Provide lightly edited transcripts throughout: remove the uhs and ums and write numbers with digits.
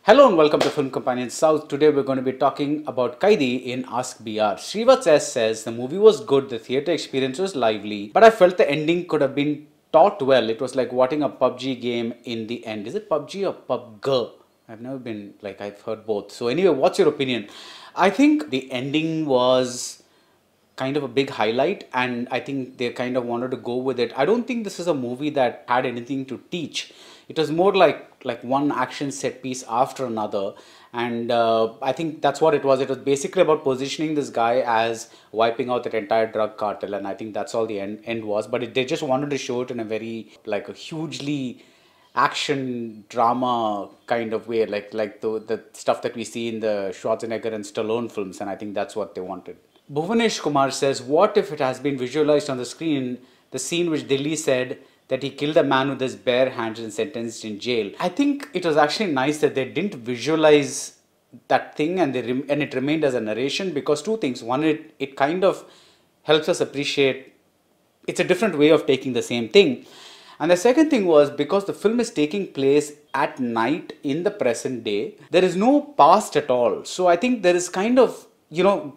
Hello and welcome to Film Companion South. Today we're going to be talking about Kaithi in Ask BR. Srivatsa S says the movie was good, the theatre experience was lively, but I felt the ending could have been taught well. It was like watching a PUBG game in the end. Is it PUBG or PUBG? I've never been, I've heard both. So anyway, what's your opinion? I think the ending was kind of a big highlight, and I think they kind of wanted to go with it. I don't think this is a movie that had anything to teach. It was more like one action set piece after another, and I think that's what it was. It was basically about positioning this guy as wiping out that entire drug cartel, and I think that's all the end was. But they just wanted to show it in a very like a hugely action drama kind of way, like the stuff that we see in the Schwarzenegger and Stallone films, and I think that's what they wanted. Bhuvanesh Kumar says, what if it has been visualized on the screen, the scene which Delhi said that he killed a man with his bare hands and sentenced in jail? I think it was actually nice that they didn't visualize that thing and it remained as a narration, because two things. One, it kind of helps us appreciate it's a different way of taking the same thing. And the second thing was, because the film is taking place at night in the present day, there is no past at all. So I think there is kind of,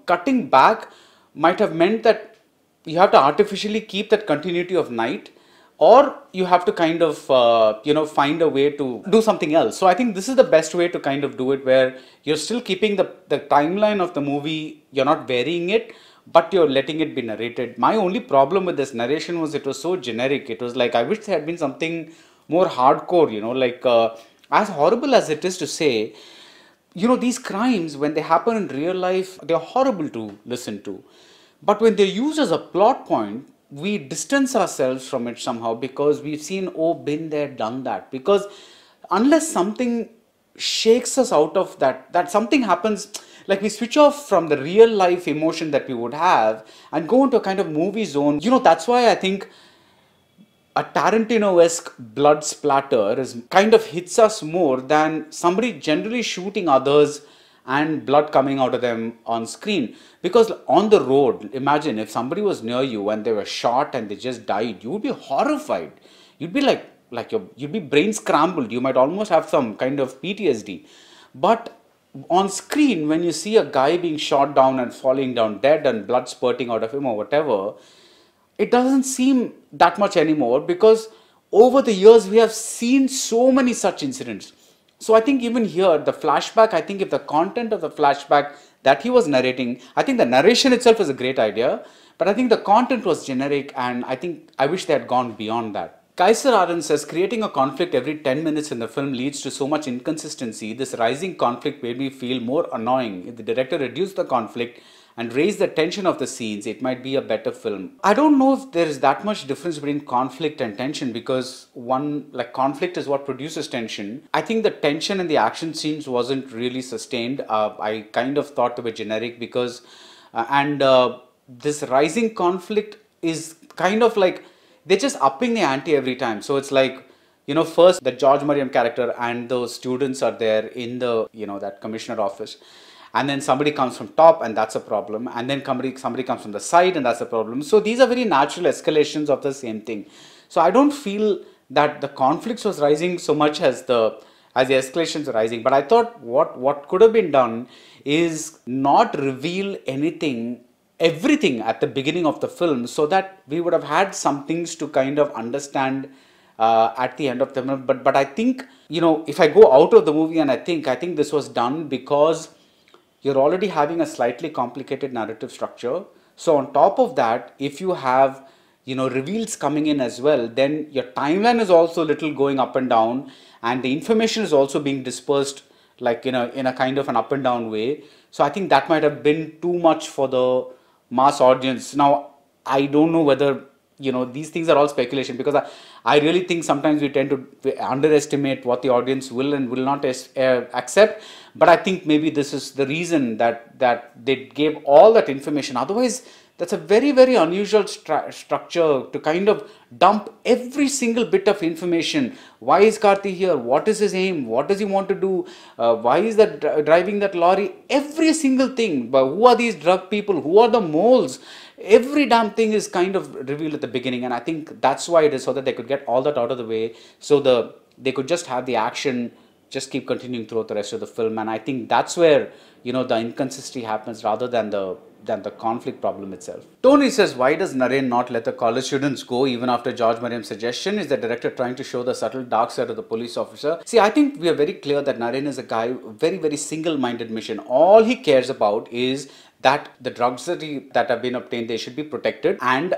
cutting back might have meant that you have to artificially keep that continuity of night, or you have to kind of, find a way to do something else. So I think this is the best way to kind of do it, where you're still keeping the timeline of the movie, you're not varying it, but you're letting it be narrated. My only problem with this narration was it was so generic. It was like, I wish there had been something more hardcore, as horrible as it is to say, these crimes, when they happen in real life, they're horrible to listen to. But when they're used as a plot point, we distance ourselves from it somehow, because we've seen, oh, been there, done that. Because unless something shakes us out of that something happens, like we switch off from the real life emotion that we would have and go into a kind of movie zone. That's why I think a Tarantino-esque blood splatter kind of hits us more than somebody generally shooting others and blood coming out of them on screen. Because on the road, imagine if somebody was near you and they were shot and they just died, you would be horrified. You'd be you'd be brain scrambled. You might almost have some kind of PTSD. But on screen, when you see a guy being shot down and falling down dead and blood spurting out of him or whatever, it doesn't seem that much anymore, because over the years we have seen so many such incidents. So I think even here, the flashback, I think if the content of the flashback that he was narrating, I think the narration itself is a great idea, but I think the content was generic, and I wish they had gone beyond that. Kaiser Aran says, creating a conflict every 10 minutes in the film leads to so much inconsistency. This rising conflict made me feel more annoying. If the director reduced the conflict and raised the tension of the scenes, it might be a better film. I don't know if there is that much difference between conflict and tension, because conflict is what produces tension. I think the tension in the action scenes wasn't really sustained. I kind of thought they were generic, because, this rising conflict is kind of like, they're just upping the ante every time. So it's like, first the George Mariam character and those students are there in the, that commissioner office. And then somebody comes from top, and that's a problem. And then somebody comes from the side, and that's a problem. So these are very natural escalations of the same thing. So I don't feel that the conflicts was rising so much as the escalations are rising. But I thought what could have been done is not reveal everything at the beginning of the film, so that we would have had some things to kind of understand at the end of the film. But I think, if I go out of the movie and I think this was done because you're already having a slightly complicated narrative structure. So on top of that, if you have, reveals coming in as well, then your timeline is also a little going up and down, and the information is also being dispersed in a kind of an up and down way. So I think that might have been too much for the mass audience. Now, I don't know whether, these things are all speculation, because I really think sometimes we tend to underestimate what the audience will and will not accept. But I think maybe this is the reason that they gave all that information. Otherwise, that's a very, very unusual structure to kind of dump every single bit of information. Why is Karthi here? What is his aim? What does he want to do? Why is that driving that lorry? Every single thing. But who are these drug people? Who are the moles? Every damn thing is kind of revealed at the beginning, and I think that's why it is, so that they could get all that out of the way, so they could just have the action just keep continuing throughout the rest of the film. And I think that's where, the inconsistency happens rather than the conflict problem itself. Tony says, why does Narain not let the college students go even after George Mariam's suggestion? Is the director trying to show the subtle dark side of the police officer? See, I think we are very clear that Narain is a guy, very, very single-minded mission. All he cares about is that the drugs that have been obtained, they should be protected. And,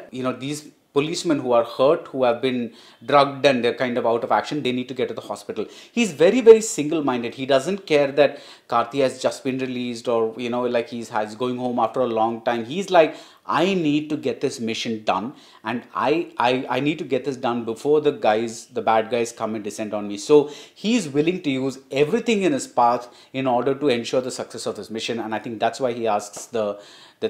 these policemen who are hurt, who have been drugged and they're kind of out of action, they need to get to the hospital. He's very, very single-minded. He doesn't care that Karthi has just been released or, like he's going home after a long time. He's like, I need to get this mission done, and I need to get this done before the bad guys come and descend on me. So he's willing to use everything in his path in order to ensure the success of this mission. And I think that's why he asks the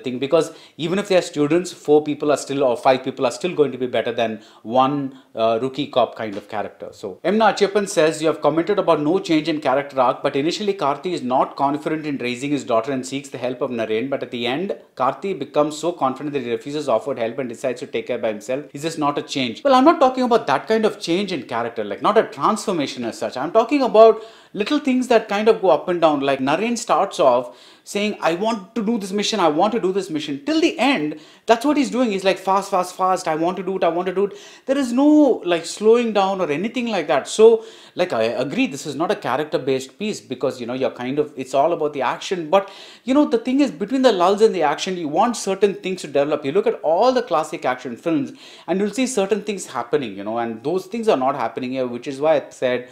thing, because even if they are students, 4 people are still, or 5 people are still going to be better than one rookie cop kind of character. So Emna Achappan says, you have commented about no change in character arc, but initially Karthi is not confident in raising his daughter and seeks the help of Narain, but at the end Karthi becomes so confident that he refuses offered help and decides to take care by himself. Is this not a change? Well, I'm not talking about that kind of change in character, like not a transformation as such. I'm talking about little things that kind of go up and down. Like Narain starts off saying, I want to do this mission, I want to do this mission. Till the end, that's what he's doing. He's like, fast, fast, fast, I want to do it, I want to do it. There is no like slowing down or anything like that. So like, I agree, this is not a character based piece, because you're kind of, it's all about the action. But the thing is, between the lulls and the action, you want certain things to develop. You look at all the classic action films and you'll see certain things happening, and those things are not happening here, which is why I said,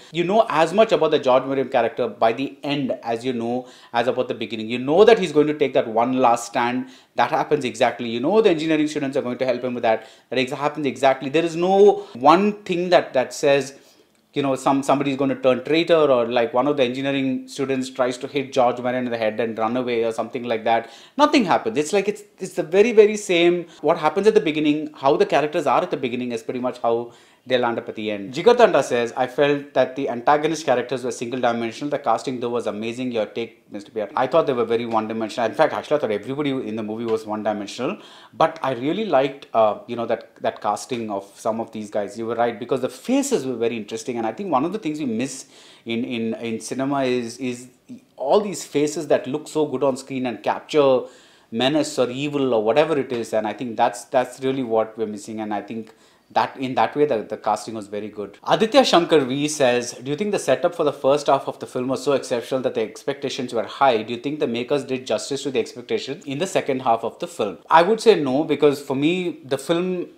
as much about the George Mariam character by the end as as about the beginning. You know that he's going to take that one last stand. That happens exactly. The engineering students are going to help him with that. That happens exactly. There is no one thing that says, somebody is going to turn traitor, or like one of the engineering students tries to hit George Mariam in the head and run away or something like that. Nothing happens. It's like it's the very, very same. What happens at the beginning, how the characters are at the beginning, is pretty much how they land up at the end. Jigar Tanda says, I felt that the antagonist characters were single-dimensional. The casting though was amazing. Your take, Mr. Pierre. I thought they were very one-dimensional. In fact, actually I thought everybody in the movie was one-dimensional. But I really liked, that casting of some of these guys. You were right, because the faces were very interesting. And I think one of the things we miss in cinema is all these faces that look so good on screen and capture menace or evil or whatever it is. And I think that's really what we're missing. And I think that in that way the casting was very good. Aditya Shankar V says, do you think the setup for the first half of the film was so exceptional that the expectations were high? Do you think the makers did justice to the expectations in the second half of the film? I would say no, because for me the film,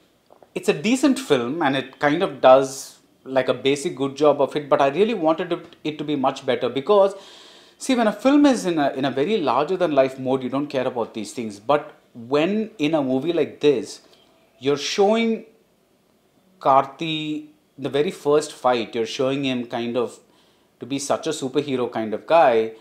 it's a decent film and it kind of does like a basic good job of it, but I really wanted it to be much better, because see, when a film is in a very larger than life mode, you don't care about these things. But when in a movie like this, you're showing Karthi, the very first fight, you're showing him kind of to be such a superhero kind of guy.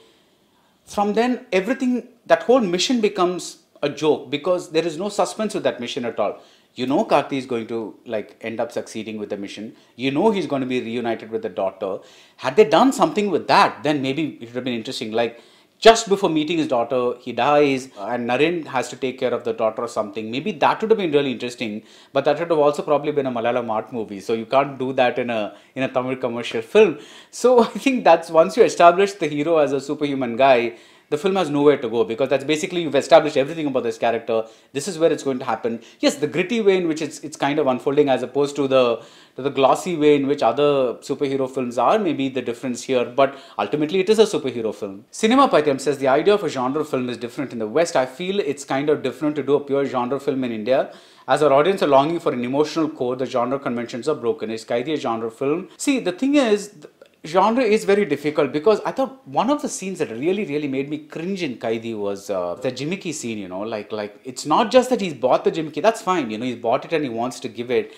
From then, everything, that whole mission becomes a joke, because there is no suspense with that mission at all. Karthi is going to like end up succeeding with the mission. He's going to be reunited with the daughter. Had they done something with that, then maybe it would have been interesting. Like, just before meeting his daughter, he dies and Narain has to take care of the daughter or something. Maybe that would have been really interesting, but that would have also probably been a Malayalam art movie. So you can't do that in a Tamil commercial film. So I think that's, once you establish the hero as a superhuman guy, the film has nowhere to go, because that's basically, you've established everything about this character. This is where it's going to happen. Yes, the gritty way in which it's kind of unfolding, as opposed to the glossy way in which other superhero films are, maybe the difference here, but ultimately it is a superhero film. Cinema Pytham says, the idea of a genre film is different in the West. I feel it's kind of different to do a pure genre film in India. As our audience are longing for an emotional core, the genre conventions are broken. Is Kaithi a genre film? See, the thing is, genre is very difficult, because I thought one of the scenes that really made me cringe in Kaithi was the Jimmy scene, like it's not just that he's bought the Jimmy, that's fine, he's bought it and he wants to give it.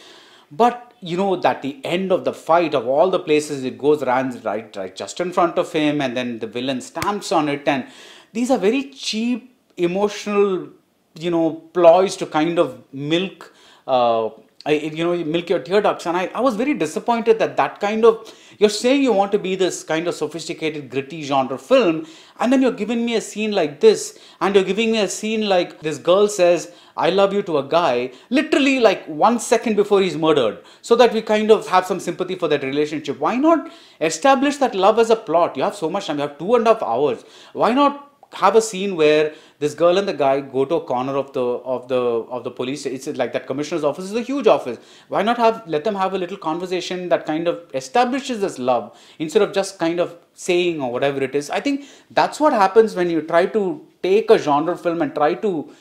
But that the end of the fight, of all the places it goes, runs right just in front of him, and then the villain stamps on it, and these are very cheap emotional ploys to kind of milk you milk your tear ducts. And I was very disappointed that that kind of, you're saying you want to be this kind of sophisticated, gritty genre film, and then you're giving me a scene like this, and you're giving me a scene like this girl says, I love you to a guy, literally like 1 second before he's murdered, so that we kind of have some sympathy for that relationship. Why not establish that love as a plot? You have so much time, you have 2.5 hours. Why not have a scene where this girl and the guy go to a corner of the police? It's like that commissioner's office is a huge office. Why not let them have a little conversation that kind of establishes this love instead of just kind of saying or whatever it is? I think that's what happens when you try to take a genre film and try to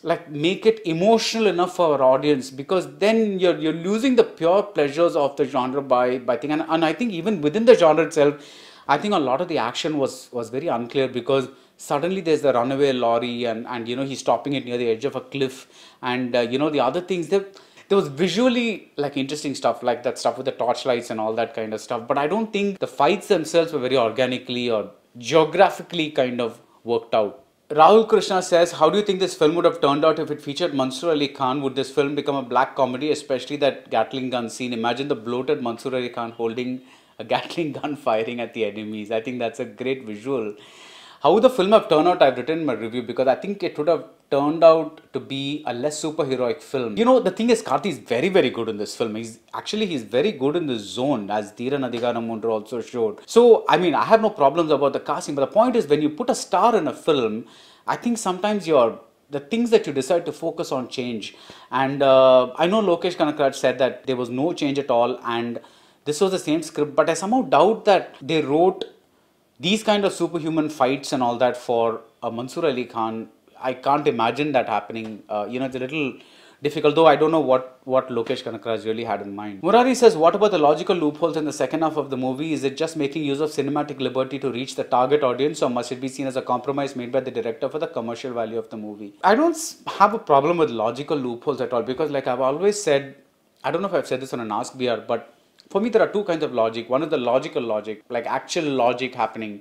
like make it emotional enough for our audience, because then you're losing the pure pleasures of the genre by thing. And I think even within the genre itself, I think a lot of the action was very unclear, because suddenly there's the runaway lorry, and he's stopping it near the edge of a cliff, and the other things, there was visually like interesting stuff, like that stuff with the torchlights and all that kind of stuff, but I don't think the fights themselves were very organically or geographically kind of worked out. Rahul Krishna says, how do you think this film would have turned out if it featured Mansoor Ali Khan? Would this film become a black comedy, especially that Gatling gun scene? Imagine the bloated Mansoor Ali Khan holding a Gatling gun firing at the enemies. I think that's a great visual. How would the film have turned out? I've written in my review, because I think it would have turned out to be a less superheroic film. The thing is, Karthi is very, very good in this film. He's very good in this zone, as Dhiran Adhikaram Mundu also showed. So, I mean, I have no problems about the casting, but the point is, when you put a star in a film, I think sometimes the things that you decide to focus on change. And I know Lokesh Kanagaraj said that there was no change at all, and this was the same script, but I somehow doubt that they wrote these kind of superhuman fights and all that for Mansoor Ali Khan. I can't imagine that happening. It's a little difficult, though I don't know what Lokesh Kanagaraj really had in mind. Murari says, what about the logical loopholes in the second half of the movie? Is it just making use of cinematic liberty to reach the target audience, or must it be seen as a compromise made by the director for the commercial value of the movie? I don't have a problem with logical loopholes at all, because like I've always said, I don't know if I've said this on an Ask BR, but for me, there are two kinds of logic. One is the logical logic, like actual logic happening.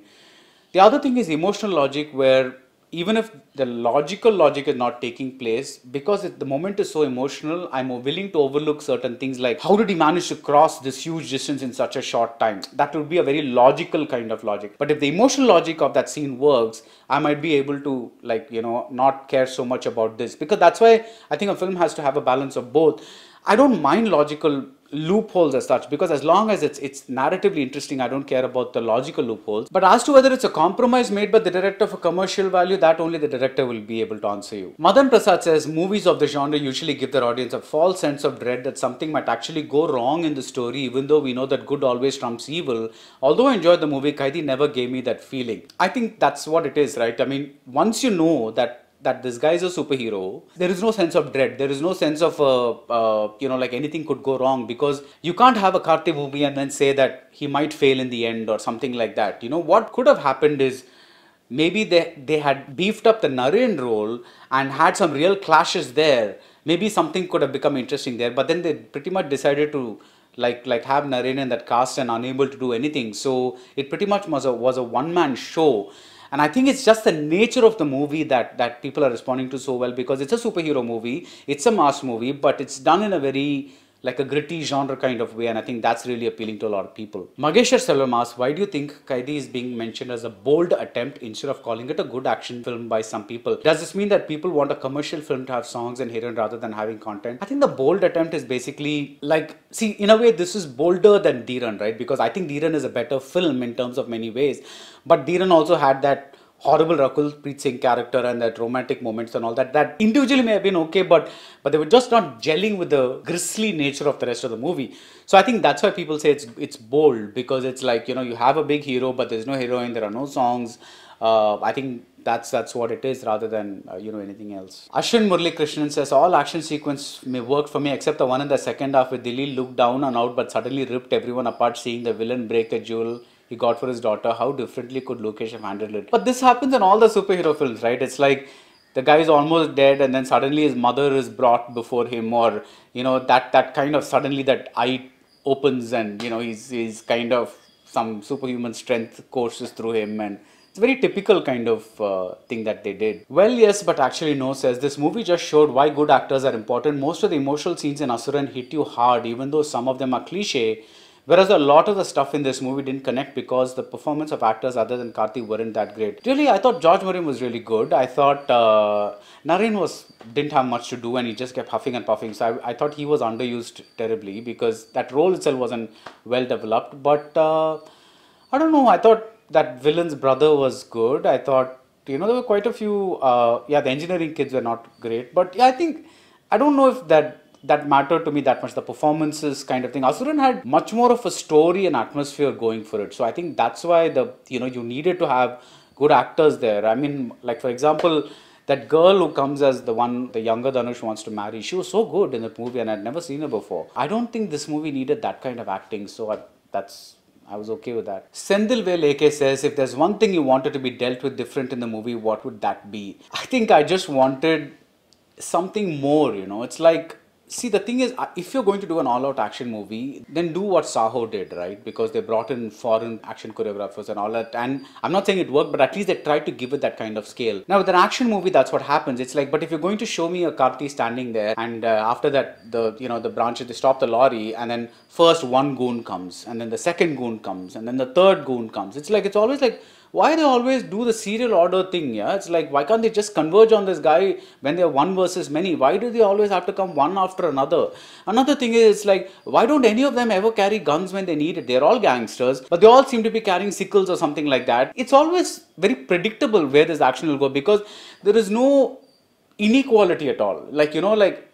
The other thing is emotional logic, where even if the logical logic is not taking place, because the moment is so emotional, I'm willing to overlook certain things, like how did he manage to cross this huge distance in such a short time? That would be a very logical kind of logic. But if the emotional logic of that scene works, I might be able to not care so much about this, because that's why I think a film has to have a balance of both. I don't mind logical loopholes as such, because as long as it's narratively interesting, I don't care about the logical loopholes. But as to whether it's a compromise made by the director for commercial value, that only the director will be able to answer you. Madan Prasad says, movies of the genre usually give their audience a false sense of dread that something might actually go wrong in the story, even though we know that good always trumps evil. Although I enjoyed the movie, Kaithi never gave me that feeling. I think that's what it is, right? I mean, once you know that this guy is a superhero, there is no sense of dread. There is no sense of, like anything could go wrong, because you can't have a Karthi movie and then say that he might fail in the end or something like that. What could have happened is, maybe they had beefed up the Narain role and had some real clashes there. Maybe something could have become interesting there, but then they pretty much decided to like have Narain in that cast and unable to do anything. So it pretty much was a one-man show. And I think it's just the nature of the movie that people are responding to so well, because it's a superhero movie, it's a mass movie, but it's done in a very like a gritty genre kind of way, and I think that's really appealing to a lot of people. Mageshwar Selvam asks, why do you think Kaithi is being mentioned as a bold attempt instead of calling it a good action film by some people? Does this mean that people want a commercial film to have songs and heroine rather than having content? I think the bold attempt is basically like, see, in a way this is bolder than Dhiran, right? Because I think Dhiran is a better film in terms of many ways, but Dhiran also had that horrible Rakul Preet Singh character and that romantic moments and all that individually may have been okay, but they were just not gelling with the grisly nature of the rest of the movie. So I think that's why people say it's bold, because it's like, you have a big hero but there's no heroine, there are no songs. I think that's what it is, rather than anything else. Ashwin Murli Krishnan says, all action sequence may work for me except the one in the second half where Dilli looked down and out but suddenly ripped everyone apart, seeing the villain break a jewel he got for his daughter. How differently could Lokesh have handled it? But this happens in all the superhero films, right? It's like the guy is almost dead and then suddenly his mother is brought before him, or that kind of suddenly that eye opens and he's kind of some superhuman strength courses through him, and It's a very typical kind of thing that they did. Well, yes, but actually no, says this movie just showed why good actors are important. Most of the emotional scenes in Asuran hit you hard, even though some of them are cliche. Whereas a lot of the stuff in this movie didn't connect because the performance of actors other than Karthi weren't that great. Really, I thought George Murray was really good. I thought Narain didn't have much to do and he just kept huffing and puffing. So I thought he was underused terribly because that role itself wasn't well developed. But I don't know. I thought that villain's brother was good. I thought, there were quite a few. Yeah, the engineering kids were not great. But yeah, I don't know if that mattered to me that much, the performances kind of thing. Asuran had much more of a story and atmosphere going for it. So I think that's why you needed to have good actors there. I mean, like for example, that girl who comes as the younger Dhanush wants to marry, she was so good in the movie and I'd never seen her before. I don't think this movie needed that kind of acting. So I was okay with that. Sendil Leke says, if there's one thing you wanted to be dealt with different in the movie, what would that be? I think I just wanted something more, It's like, see, the thing is, if you're going to do an all-out action movie, then do what Saho did, right? Because they brought in foreign action choreographers and all that. And I'm not saying it worked, but at least they tried to give it that kind of scale. Now, with an action movie, that's what happens. It's like, but if you're going to show me a Karthi standing there, and after that, the branches, they stop the lorry, and then first one goon comes, and then the second goon comes, and then the third goon comes. It's always like, why they always do the serial order thing? Yeah, it's like, why can't they just converge on this guy when they're one versus many? Why do they always have to come one after another? Another thing is, like, why don't any of them ever carry guns when they need it? They're all gangsters, but they all seem to be carrying sickles or something like that. It's always very predictable where this action will go because there is no inequality at all.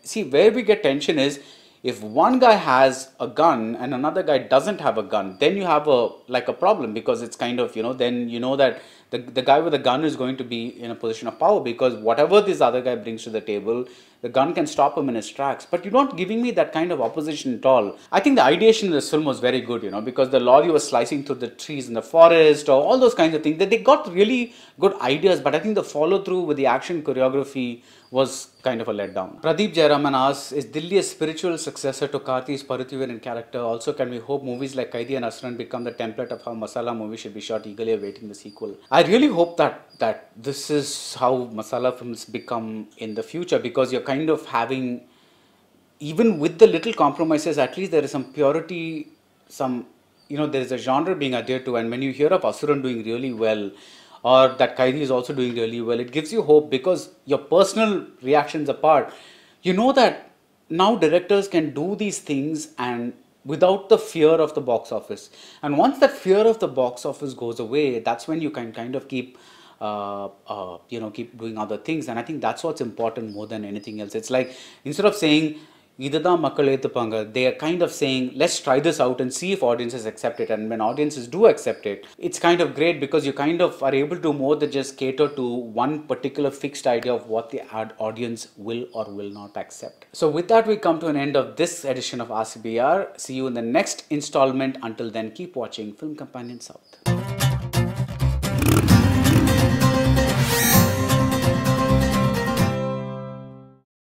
See, where we get tension is, if one guy has a gun and another guy doesn't have a gun, then you have a problem because it's kind of, then that the guy with the gun is going to be in a position of power because whatever this other guy brings to the table, the gun can stop him in his tracks. But you're not giving me that kind of opposition at all. I think the ideation in this film was very good, because the lorry was slicing through the trees in the forest or all those kinds of things. They got really good ideas, but I think the follow through with the action choreography was kind of a letdown. Pradeep Jayaraman asks, is Dilli a spiritual successor to Karthi's Parithivan in character? Also, can we hope movies like Kaithi and Asuran become the template of how Masala movies should be shot, eagerly awaiting the sequel? I really hope that this is how Masala films become in the future, because you're kind of having, even with the little compromises, at least there is some purity, there is a genre being adhered to, and when you hear of Asuran doing really well, or that Kaithi is also doing really well, it gives you hope because your personal reactions apart, that now directors can do these things and without the fear of the box office. And once that fear of the box office goes away, that's when you can kind of keep doing other things. And I think that's what's important more than anything else. It's like, instead of saying, Idada makkal etupanga, they are kind of saying, let's try this out and see if audiences accept it. And when audiences do accept it, it's kind of great because you kind of are able to more than just cater to one particular fixed idea of what the audience will or will not accept. So with that, we come to an end of this edition of Ask BR. See you in the next installment. Until then, keep watching Film Companion South.